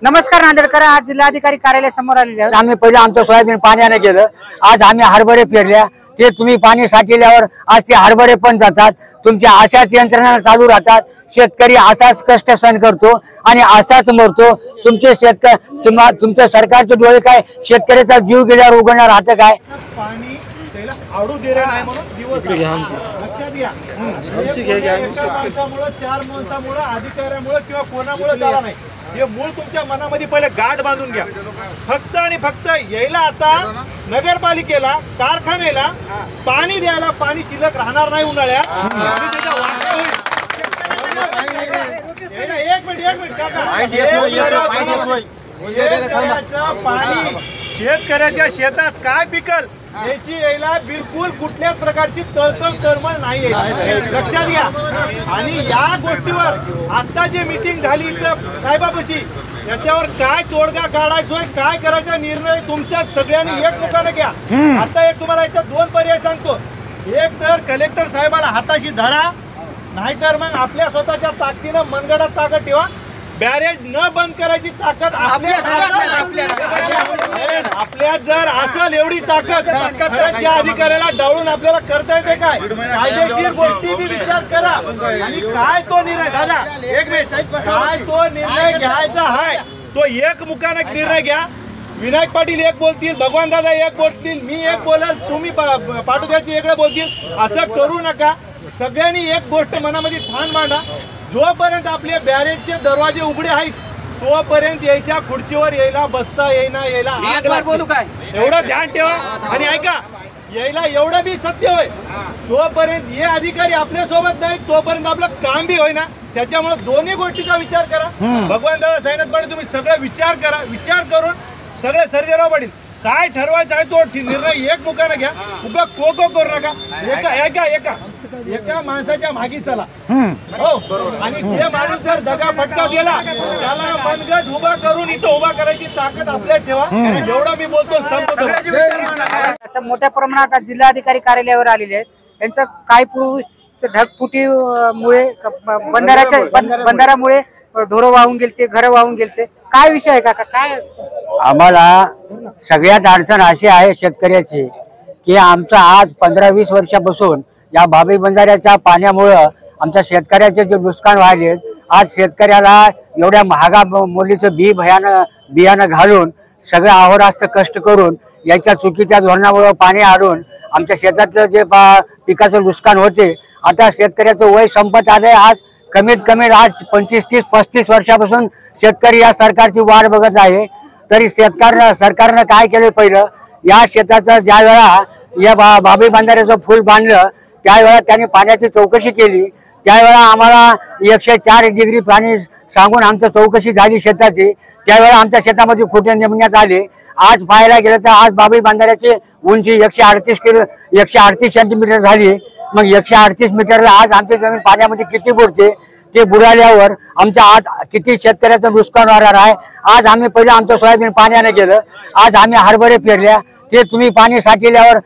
नमस्कार नांदेडकर, आज जिल्हाधिकारी कार्यालयासमोर आलेले आहोत। आम्ही पहिले आमचं सोयाबीन पाण्याने गेलं, आज आम्ही हरभरे पेरल्या, ते तुम्ही पाणी साठल्यावर आज ते हरभरे पण जातात। तुमच्या अशाच यंत्रणा चालू राहतात, शेतकरी असाच कष्ट सहन करतो आणि असाच मरतो। तुमचे तुमचं सरकारचे डोळे काय शेतकऱ्याचा जीव गेल्यावर उघडणार राहतं काय? पाणी त्याला आडू दे रे नाही म्हणून दिवस लक्षात घ्या। एका माणसामुळे, चार माणसामुळे, अधिकाऱ्यामुळे किंवा कोणामुळे झाला नाही, हे मूळ तुमच्या मनामध्ये पहिले गाठ बांधून घ्या। फक्त आणि फक्त यायला आता नगरपालिकेला, कारखान्याला पाणी द्यायला पाणी शिल्लक राहणार नाही उन्हाळ्यात। एक मिनिट पाणी शेतकऱ्याच्या शेतात काय पिकल याची यायला बिलकुल कुठल्याच प्रकारची तळमळ नाही, लक्षात घ्या। आणि या गोष्टीवर आता जे मीटिंग झाली इथं साहेबापाशी, याच्यावर काय तोडगा काढायचोय, काय करायचा निर्णय तुमच्या सगळ्यांनी एकमेकांना घ्या। आता एक तुम्हाला याच्यात दोन पर्याय सांगतो, एक तर कलेक्टर साहेबाला हाताशी धरा, नाहीतर मग आपल्या स्वतःच्या ताकदीनं मनगडात ताकद ठेवा। बॅरेज न बंद करायची ताकद आपल्या जर असेल एवढी ताकद, त्या अधिकाऱ्याला डावळून आपल्याला करता येते काय? कायदेशीर गोष्टी बी विचार करा आणि काय तो निर्णय, दादा एक मिनिट, काय तो निर्णय घ्यायचा आहे तो एक मुखाने निर्णय घ्या। विनायक पाटील एक बोलतील, भगवान दादा एक बोलतील, मी एक बोलल, तुम्ही पाटोद्याचे वेगळे बोलतील, असं करू नका। सगळ्यांनी एक गोष्ट मनामध्ये ठाण मांडा, जोपर्यंत आपले बॅरेजचे दरवाजे उघडे आहेत तोपर्यंत यायच्या खुर्चीवर यायला बसता येईना, यायला आग लागते, एवढं ध्यान ठेवा। आणि ऐका, यायला एवढं बी सत्य होय, जोपर्यंत हे अधिकारी आपल्या सोबत नाही तोपर्यंत आपलं काम बी होईना। त्याच्यामुळे दोन्ही गोष्टीचा विचार करा। भगवान दादा सांगितलं तुम्ही सगळं विचार करा, विचार करून सगळे सर्जेराव पाटील काय ठरवायचं आहे तो निर्णय एक मुखाने घ्या, उभा को करू नका। एका माणसाच्या मागे चला, हो। आणि ते माणूस जर दगा फटका गेला त्याला मनगट उभा करून इथं उभा करायची ताकद आपल्यात ठेवा, एवढा मी बोलतो। मोठ्या प्रमाणात जिल्हाधिकारी कार्यालयावर आलेले आहेत। त्यांचं काय ढगफुटीमुळे, बंधाऱ्यामुळे ढोरं वाहून गेलते, घरं वाहून गेलते, काय विषय आहे काका? काय आम्हाला सगळ्यात अडचण अशी आहे शेतकऱ्याची की आमचं आज 15-20 वर्षापासून या बाबी बंधाऱ्याच्या पाण्यामुळं आमच्या शेतकऱ्याचे जे नुकसान व्हायले, आज शेतकऱ्याला एवढ्या महागा मुलीचं बियाणं घालून सगळं अहोरात्र कष्ट करून याच्या चुकीच्या धोरणामुळे पाणी आणून आमच्या शेतातलं जे पिकाचं नुकसान होते, आता शेतकऱ्याचं वय संपत आलंय। आज कमीत कमी आज 25-30-35 वर्षापासून शेतकरी या सरकारची वाट बघत आहे। तरी सरकारनं काय केलं, पहिलं या शेताचं ज्या वेळा या बाबी बंधाऱ्याचं फूल बांधलं त्यावेळेला त्यांनी पाण्याची चौकशी केली, त्यावेळेला आम्हाला 104 डिग्री पाणी सांगून आमची चौकशी झाली शेताची, त्यावेळेला आमच्या शेतामध्ये खुटे नेमण्यात आले। आज पाहायला गेलं तर आज बाबी बंधाऱ्याची उंची 138 सेंटीमीटर झाली। मग 138 मीटरला आज आमची जमीन पाण्यामध्ये किती बुडते, ते बुडाल्यावर आमच्या आज किती शेतकऱ्याचं नुकसान होणार आहे। आज आम्ही पहिले आमचं सोयाबीन पाण्याने गेलं, आज आम्ही हरभरे पेरल्या, ते तुम्ही पाणी साठल्यावर